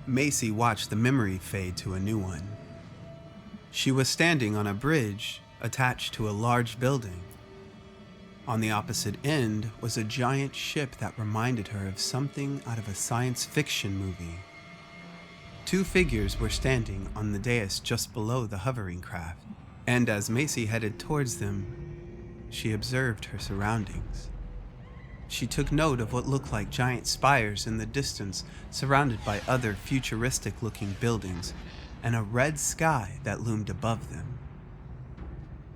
Macy watched the memory fade to a new one. She was standing on a bridge attached to a large building. On the opposite end was a giant ship that reminded her of something out of a science fiction movie. Two figures were standing on the dais just below the hovering craft, and as Macy headed towards them, she observed her surroundings. She took note of what looked like giant spires in the distance, surrounded by other futuristic-looking buildings, and a red sky that loomed above them.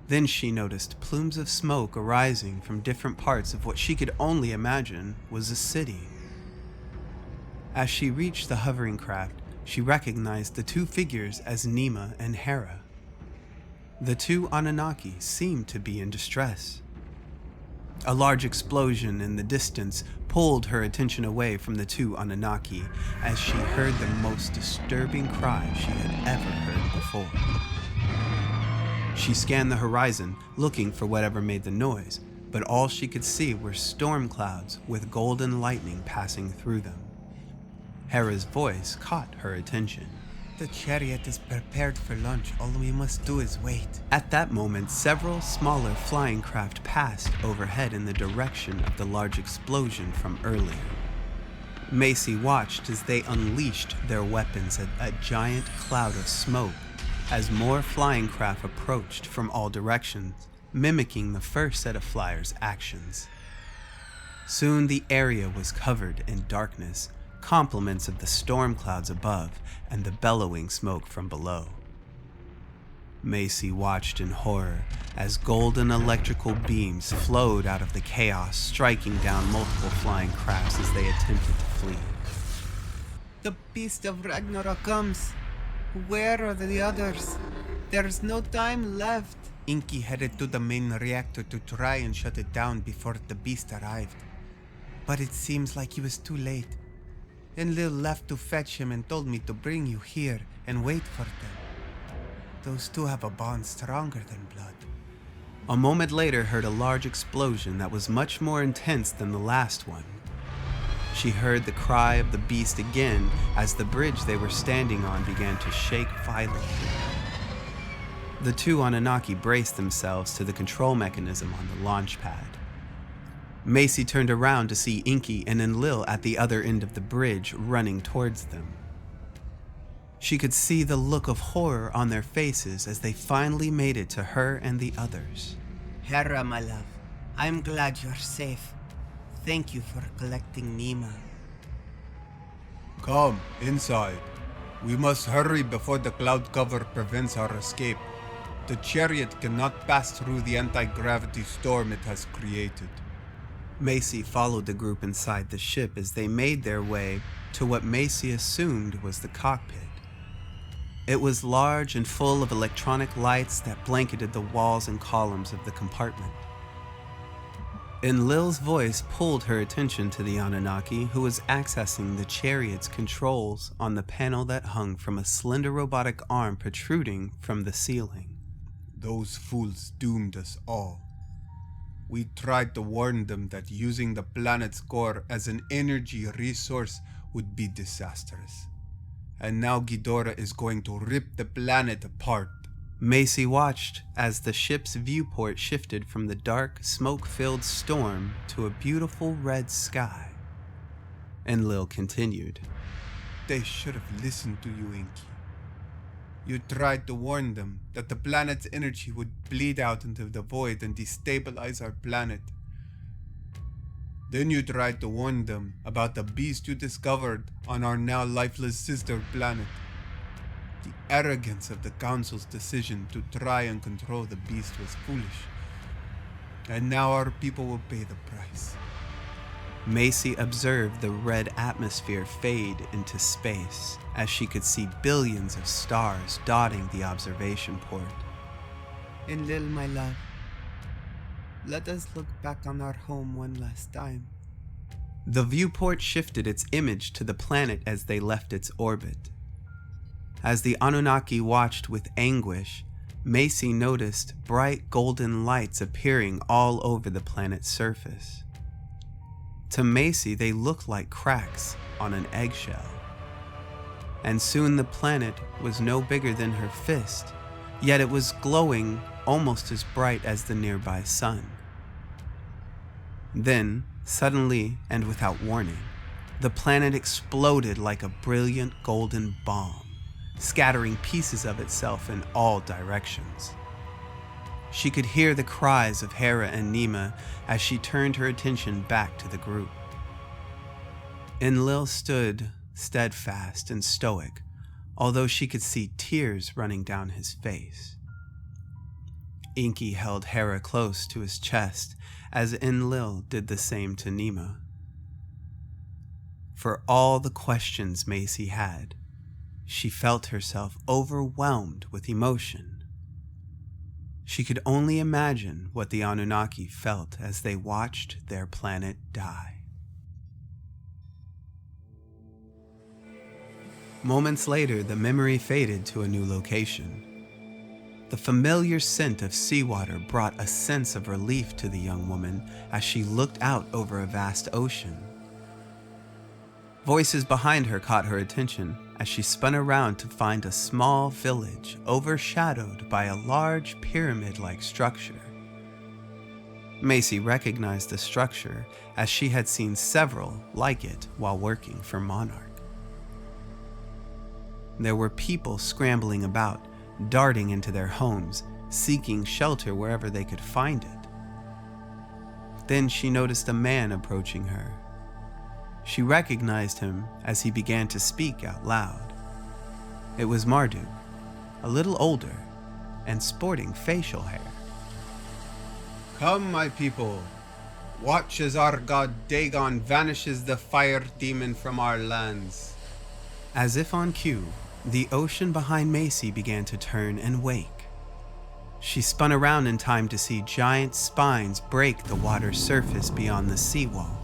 Then she noticed plumes of smoke arising from different parts of what she could only imagine was a city. As she reached the hovering craft, she recognized the two figures as Nema and Hera. The two Anunnaki seemed to be in distress. A large explosion in the distance pulled her attention away from the two Anunnaki as she heard the most disturbing cry she had ever heard before. She scanned the horizon, looking for whatever made the noise, but all she could see were storm clouds with golden lightning passing through them. Hera's voice caught her attention. The chariot is prepared for launch. All we must do is wait. At that moment, several smaller flying craft passed overhead in the direction of the large explosion from earlier. Macy watched as they unleashed their weapons at a giant cloud of smoke as more flying craft approached from all directions, mimicking the first set of flyers' actions. Soon the area was covered in darkness, compliments of the storm clouds above and the bellowing smoke from below. Macy watched in horror as golden electrical beams flowed out of the chaos, striking down multiple flying crafts as they attempted to flee. The beast of Ragnarok comes. Where are the others? There's no time left. Inky headed to the main reactor to try and shut it down before the beast arrived. But it seems like he was too late. Enlil left to fetch him and told me to bring you here and wait for them. Those two have a bond stronger than blood. A moment later heard a large explosion that was much more intense than the last one. She heard the cry of the beast again as the bridge they were standing on began to shake violently. The two Anunnaki braced themselves to the control mechanism on the launch pad. Macy turned around to see Inky and Enlil at the other end of the bridge running towards them. She could see the look of horror on their faces as they finally made it to her and the others. Hera, my love, I'm glad you're safe. Thank you for collecting Nema. Come, inside. We must hurry before the cloud cover prevents our escape. The chariot cannot pass through the anti-gravity storm it has created. Macy followed the group inside the ship as they made their way to what Macy assumed was the cockpit. It was large and full of electronic lights that blanketed the walls and columns of the compartment. Enlil's voice pulled her attention to the Anunnaki, who was accessing the chariot's controls on the panel that hung from a slender robotic arm protruding from the ceiling. Those fools doomed us all. We tried to warn them that using the planet's core as an energy resource would be disastrous. And now Ghidorah is going to rip the planet apart. Macy watched as the ship's viewport shifted from the dark, smoke-filled storm to a beautiful red sky. Enlil continued. They should have listened to you, Inky. You tried to warn them that the planet's energy would bleed out into the void and destabilize our planet. Then you tried to warn them about the beast you discovered on our now lifeless sister planet. The arrogance of the Council's decision to try and control the beast was foolish. And now our people will pay the price. Macy observed the red atmosphere fade into space as she could see billions of stars dotting the observation port. Enlil, my love, let us look back on our home one last time. The viewport shifted its image to the planet as they left its orbit. As the Anunnaki watched with anguish, Macy noticed bright golden lights appearing all over the planet's surface. To Macy, they looked like cracks on an eggshell. and soon the planet was no bigger than her fist, yet it was glowing almost as bright as the nearby sun. Then, suddenly and without warning, the planet exploded like a brilliant golden bomb, scattering pieces of itself in all directions. She could hear the cries of Hera and Nema as she turned her attention back to the group. Enlil stood steadfast and stoic, although she could see tears running down his face. Inky held Hera close to his chest as Enlil did the same to Nema. For all the questions Macy had, she felt herself overwhelmed with emotion. She could only imagine what the Anunnaki felt as they watched their planet die. Moments later, the memory faded to a new location. The familiar scent of seawater brought a sense of relief to the young woman as she looked out over a vast ocean. Voices behind her caught her attention as she spun around to find a small village overshadowed by a large pyramid-like structure. Macy recognized the structure as she had seen several like it while working for Monarch. There were people scrambling about, darting into their homes, seeking shelter wherever they could find it. Then she noticed a man approaching her. She recognized him as he began to speak out loud. It was Marduk, a little older and sporting facial hair. Come, my people. Watch as our god Dagon vanishes the fire demon from our lands. As if on cue, the ocean behind Macy began to turn and wake. She spun around in time to see giant spines break the water's surface beyond the seawall.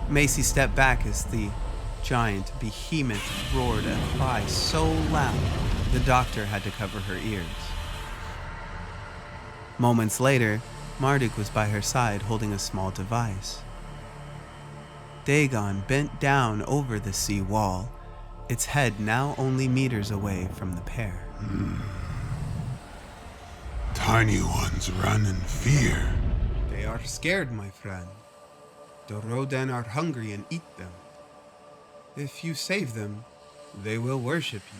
Macy stepped back as the giant behemoth roared a cry so loud the doctor had to cover her ears. Moments later, Marduk was by her side holding a small device. Dagon bent down over the sea wall, its head now only meters away from the pair. Tiny ones run in fear. They are scared, my friend. The Rodan are hungry and eat them. If you save them, they will worship you.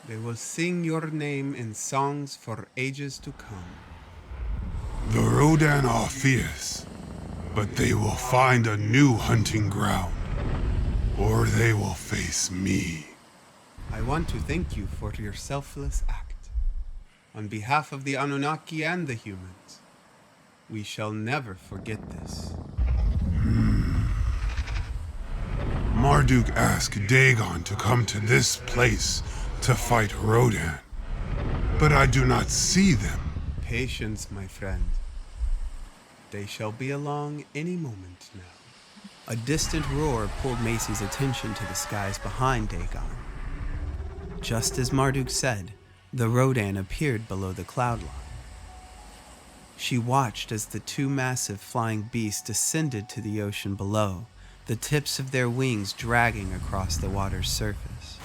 They will sing your name in songs for ages to come. The Rodan are fierce, but they will find a new hunting ground, or they will face me. I want to thank you for your selfless act. On behalf of the Anunnaki and the humans, we shall never forget this. Marduk asked Dagon to come to this place to fight Rodan, but I do not see them. Patience, my friend. They shall be along any moment now. A distant roar pulled Macy's attention to the skies behind Dagon. Just as Marduk said, the Rodan appeared below the cloud line. She watched as the two massive flying beasts descended to the ocean below, the tips of their wings dragging across the water's surface.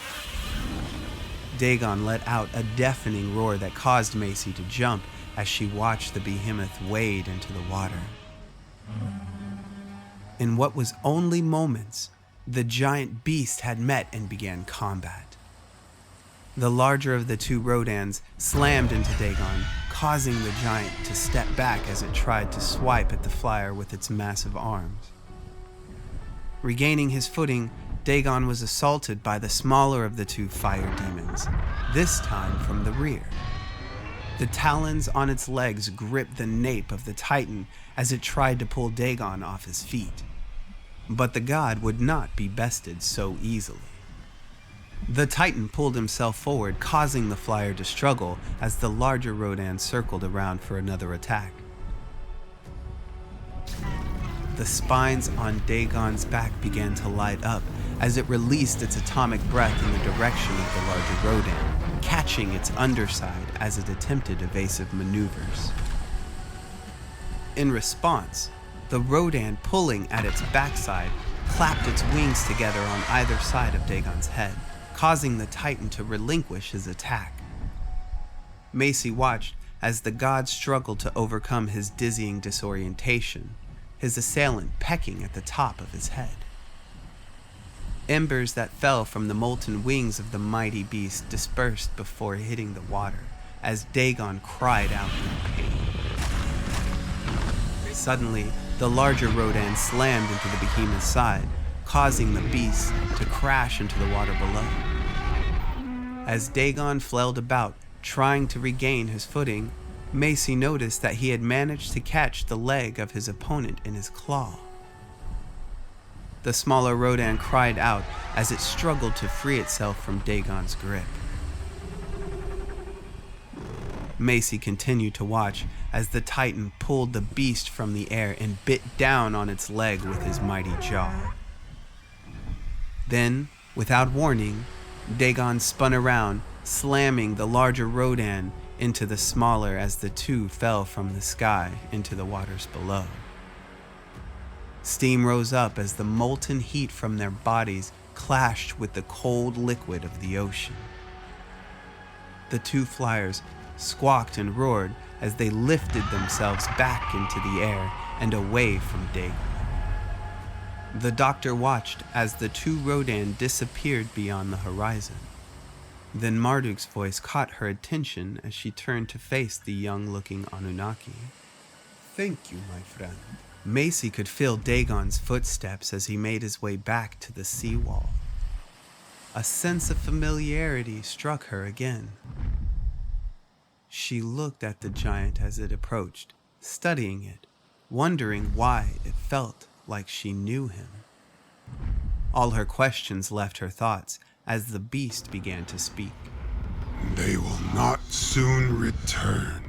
Dagon let out a deafening roar that caused Macy to jump as she watched the behemoth wade into the water. In what was only moments, the giant beast had met and began combat. The larger of the two Rodans slammed into Dagon, causing the giant to step back as it tried to swipe at the flyer with its massive arms. Regaining his footing, Dagon was assaulted by the smaller of the two fire demons, this time from the rear. The talons on its legs gripped the nape of the Titan as it tried to pull Dagon off his feet. But the god would not be bested so easily. The Titan pulled himself forward, causing the flyer to struggle as the larger Rodan circled around for another attack. The spines on Dagon's back began to light up as it released its atomic breath in the direction of the larger Rodan, catching its underside as it attempted evasive maneuvers. In response, the Rodan pulling at its backside clapped its wings together on either side of Dagon's head, causing the Titan to relinquish his attack. Macy watched as the god struggled to overcome his dizzying disorientation, his assailant pecking at the top of his head. Embers that fell from the molten wings of the mighty beast dispersed before hitting the water as Dagon cried out in pain. Suddenly, the larger Rodan slammed into the behemoth's side, causing the beast to crash into the water below. As Dagon flailed about, trying to regain his footing, Macy noticed that he had managed to catch the leg of his opponent in his claw. The smaller Rodan cried out as it struggled to free itself from Dagon's grip. Macy continued to watch as the Titan pulled the beast from the air and bit down on its leg with his mighty jaw. Then, without warning, Dagon spun around, slamming the larger Rodan into the smaller as the two fell from the sky into the waters below. Steam rose up as the molten heat from their bodies clashed with the cold liquid of the ocean. The two flyers squawked and roared as they lifted themselves back into the air and away from Dagon. The doctor watched as the two Rodan disappeared beyond the horizon. Then Marduk's voice caught her attention as she turned to face the young-looking Anunnaki. Thank you, my friend. Macy could feel Dagon's footsteps as he made his way back to the seawall. A sense of familiarity struck her again. She looked at the giant as it approached, studying it, wondering why it felt like she knew him. All her questions left her thoughts as the beast began to speak. They will not soon return.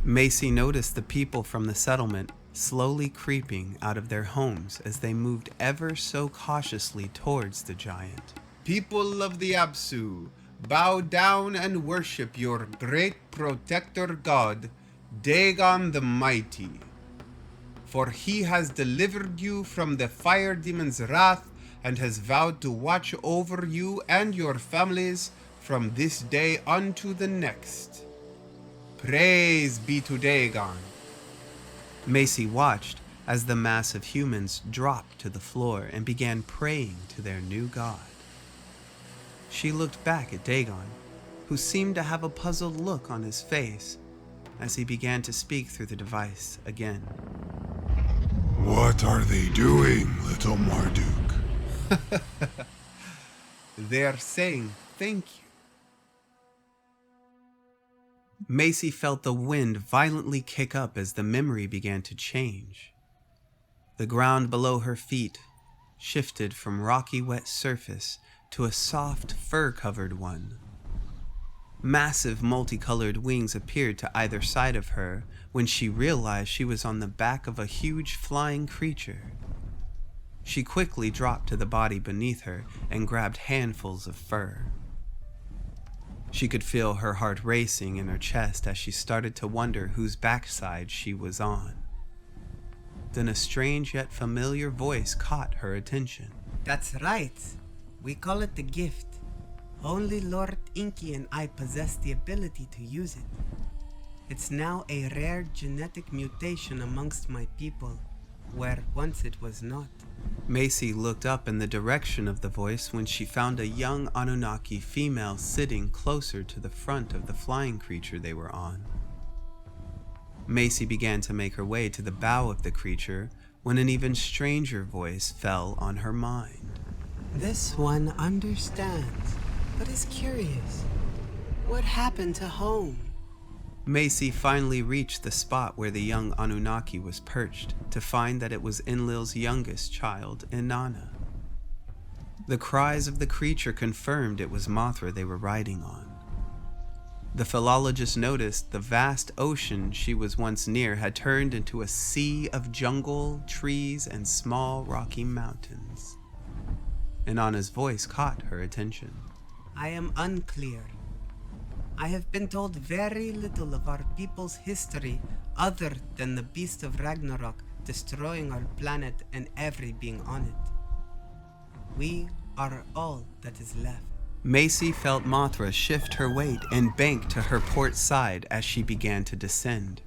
Macy noticed the people from the settlement slowly creeping out of their homes as they moved ever so cautiously towards the giant. People of the Apsu, bow down and worship your great protector god, Dagon the Mighty. For he has delivered you from the fire demon's wrath and has vowed to watch over you and your families from this day unto the next. Praise be to Dagon. Macy watched as the mass of humans dropped to the floor and began praying to their new god. She looked back at Dagon, who seemed to have a puzzled look on his face as he began to speak through the device again. What are they doing, little Marduk? They are saying thank you. Macy felt the wind violently kick up as the memory began to change. The ground below her feet shifted from rocky wet surface to a soft fur-covered one. Massive multicolored wings appeared to either side of her when she realized she was on the back of a huge flying creature. She quickly dropped to the body beneath her and grabbed handfuls of fur. She could feel her heart racing in her chest as she started to wonder whose backside she was on. Then a strange yet familiar voice caught her attention. That's right. We call it the gift. Only Lord Inky and I possess the ability to use it. It's now a rare genetic mutation amongst my people, where once it was not. Macy looked up in the direction of the voice when she found a young Anunnaki female sitting closer to the front of the flying creature they were on. Macy began to make her way to the bow of the creature when an even stranger voice fell on her mind. This one understands, but is curious. What happened to home? Macy finally reached the spot where the young Anunnaki was perched to find that it was Enlil's youngest child, Inanna. The cries of the creature confirmed it was Mothra they were riding on. The philologist noticed the vast ocean she was once near had turned into a sea of jungle, trees, and small rocky mountains. Inanna's voice caught her attention. I am unclear. I have been told very little of our people's history other than the beast of Ragnarok destroying our planet and every being on it. We are all that is left. Macy felt Mothra shift her weight and bank to her port side as she began to descend.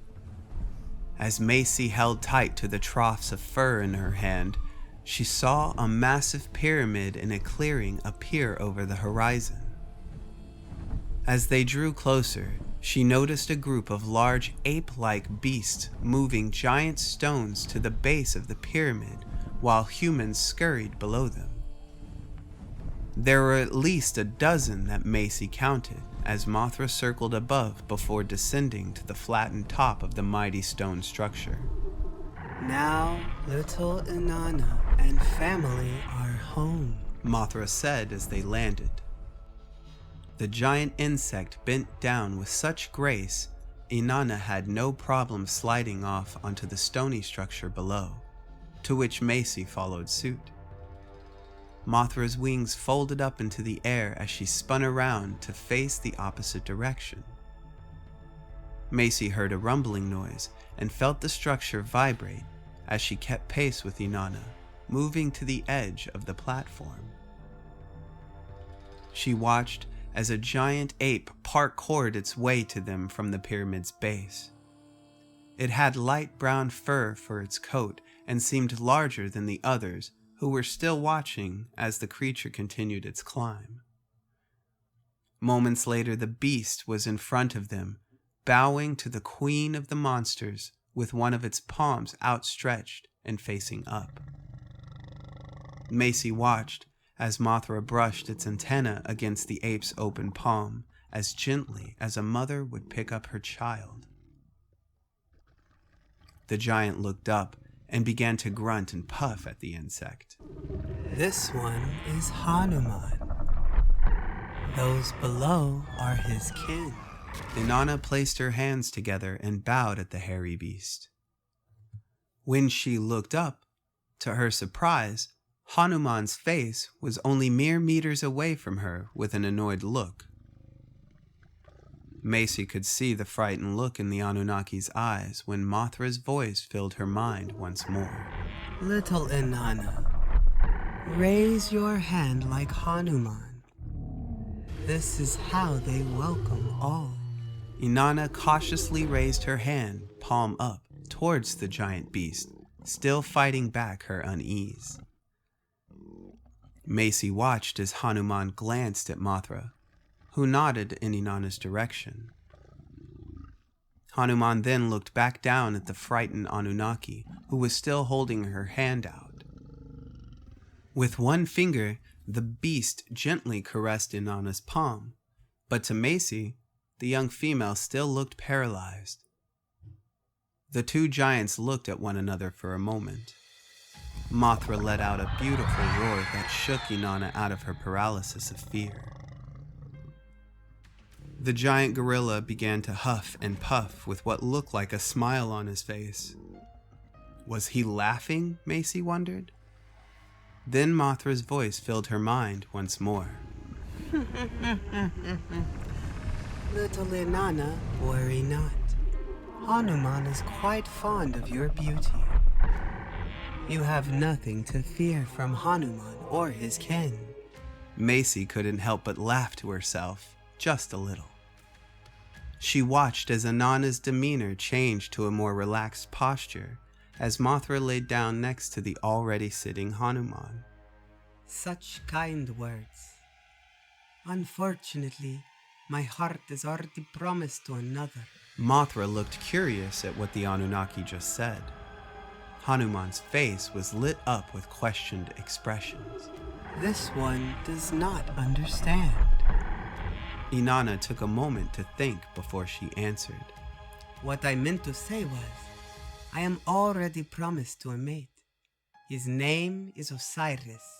As Macy held tight to the troughs of fur in her hand, she saw a massive pyramid in a clearing appear over the horizon. As they drew closer, she noticed a group of large ape-like beasts moving giant stones to the base of the pyramid while humans scurried below them. There were at least a dozen that Macy counted as Mothra circled above before descending to the flattened top of the mighty stone structure. Now, little Inanna and family are home, Mothra said as they landed. The giant insect bent down with such grace, Inanna had no problem sliding off onto the stony structure below, to which Macy followed suit. Mothra's wings folded up into the air as she spun around to face the opposite direction. Macy heard a rumbling noise and felt the structure vibrate as she kept pace with Inanna, moving to the edge of the platform. She watched as a giant ape parkoured its way to them from the pyramid's base. It had light brown fur for its coat and seemed larger than the others, who were still watching as the creature continued its climb. Moments later, the beast was in front of them, bowing to the queen of the monsters with one of its palms outstretched and facing up. Macy watched as Mothra brushed its antenna against the ape's open palm as gently as a mother would pick up her child. The giant looked up and began to grunt and puff at the insect. This one is Hanuman. Those below are his kin. Inanna placed her hands together and bowed at the hairy beast. When she looked up, to her surprise, Hanuman's face was only mere meters away from her with an annoyed look. Macy could see the frightened look in the Anunnaki's eyes when Mothra's voice filled her mind once more. Little Inanna, raise your hand like Hanuman. This is how they welcome all. Inanna cautiously raised her hand, palm up, towards the giant beast, still fighting back her unease. Macy watched as Hanuman glanced at Mothra, who nodded in Inanna's direction. Hanuman then looked back down at the frightened Anunnaki, who was still holding her hand out. With one finger, the beast gently caressed Inanna's palm, but to Macy, the young female still looked paralyzed. The two giants looked at one another for a moment. Mothra let out a beautiful roar that shook Inanna out of her paralysis of fear. The giant gorilla began to huff and puff with what looked like a smile on his face. Was he laughing, Macy wondered? Then Mothra's voice filled her mind once more. Little Inanna, worry not. Hanuman is quite fond of your beauty. You have nothing to fear from Hanuman or his kin. Macy couldn't help but laugh to herself, just a little. She watched as Inanna's demeanor changed to a more relaxed posture as Mothra laid down next to the already sitting Hanuman. Such kind words. Unfortunately, my heart is already promised to another. Mothra looked curious at what the Anunnaki just said. Hanuman's face was lit up with questioned expressions. This one does not understand. Inanna took a moment to think before she answered. What I meant to say was, I am already promised to a mate. His name is Osiris.